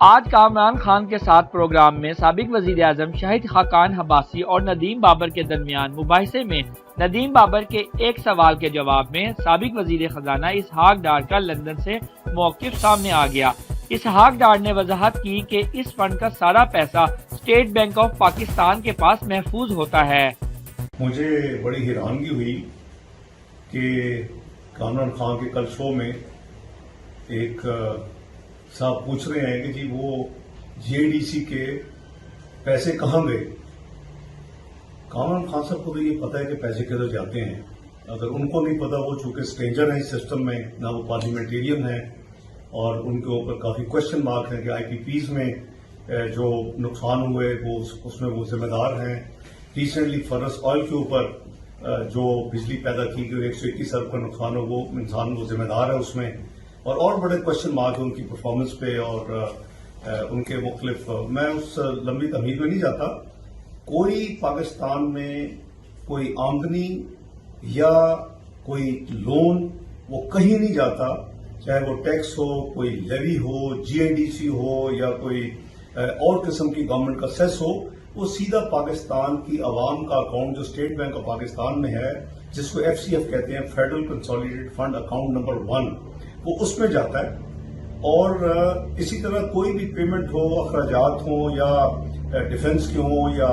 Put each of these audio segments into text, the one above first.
آج کامران خان کے ساتھ پروگرام میں سابق وزیر اعظم شاہد خاقان عباسی اور ندیم بابر کے درمیان مباحثے میں ندیم بابر کے ایک سوال کے جواب میں سابق وزیر خزانہ اسحاق ڈار کا لندن سے موقف سامنے آ گیا۔ اسحاق ڈار نے وضاحت کی کہ اس فنڈ کا سارا پیسہ اسٹیٹ بینک آف پاکستان کے پاس محفوظ ہوتا ہے۔ مجھے بڑی حیرانگی ہوئی کہ کامران خان کے کل شو میں ایک صاحب پوچھ رہے ہیں کہ جی وہ جی اے ڈی سی کے پیسے کہاں گئے۔ کامران خان صاحب کو تو یہ پتا ہے کہ پیسے کدھر جاتے ہیں، اگر ان کو نہیں پتا، وہ چونکہ اسٹرینجر ہیں اس سسٹم میں، نہ وہ پارلیمنٹیرین ہیں اور ان کے اوپر کافی کوشچن مارک ہیں کہ آئی پی پیز میں جو نقصان ہوئے وہ اس میں وہ ذمہ دار ہیں۔ ریسنٹلی فرس آئل کے اوپر جو بجلی پیدا کی گئی 121 ارب کا نقصان ہو، وہ انسان وہ ذمہ دار ہے اس میں، اور بڑے کوشچن مارک ہیں ان کی پرفارمنس پہ اور ان کے مختلف۔ میں اس لمبی تمہید میں نہیں جاتا۔ کوئی پاکستان میں کوئی آمدنی یا کوئی لون وہ کہیں نہیں جاتا، چاہے وہ ٹیکس ہو، کوئی لیوی ہو، جی اے ڈی سی ہو یا کوئی اور قسم کی گورنمنٹ کا سیس ہو، وہ سیدھا پاکستان کی عوام کا اکاؤنٹ جو اسٹیٹ بینک آف پاکستان میں ہے، جس کو ایف سی ایف کہتے ہیں، federal consolidated fund account number 1، وہ اس میں جاتا ہے۔ اور اسی طرح کوئی بھی پیمنٹ ہو، اخراجات ہوں یا ڈیفنس کے ہوں یا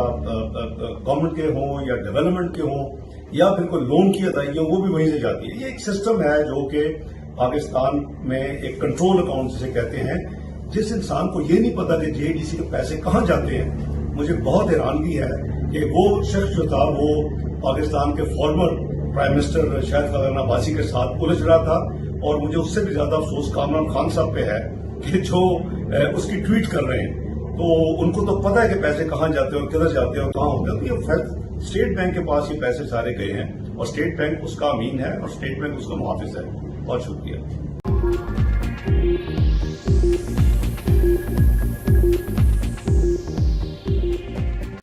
گورنمنٹ کے ہوں یا ڈیولپمنٹ کے ہوں یا پھر کوئی لون کی ادائیگی ہوں، وہ بھی وہیں سے جاتی ہے۔ یہ ایک سسٹم ہے جو کہ پاکستان میں ایک کنٹرول اکاؤنٹ جسے کہتے ہیں۔ جس انسان کو یہ نہیں پتا کہ جے ڈی سی کے پیسے کہاں جاتے ہیں، مجھے بہت حیرانگی ہے کہ وہ شخص جو تھا وہ پاکستان کے former prime minister Shahid Khaqan Abbasi کے ساتھ الجھ رہا تھا، اور مجھے اس سے بھی زیادہ افسوس کامران خان صاحب پہ ہے کہ جو اس کی ٹویٹ کر رہے ہیں، تو ان کو تو پتا ہے کہ پیسے کہاں جاتے ہیں اور کدھر جاتے ہیں اور کہاں ہوتے ہیں۔ تو یہ اسٹیٹ بینک کے پاس یہ پیسے سارے گئے ہیں اور اسٹیٹ بینک اس کا امین ہے اور اسٹیٹ بینک اس کا محافظ ہے۔ بہت شکریہ۔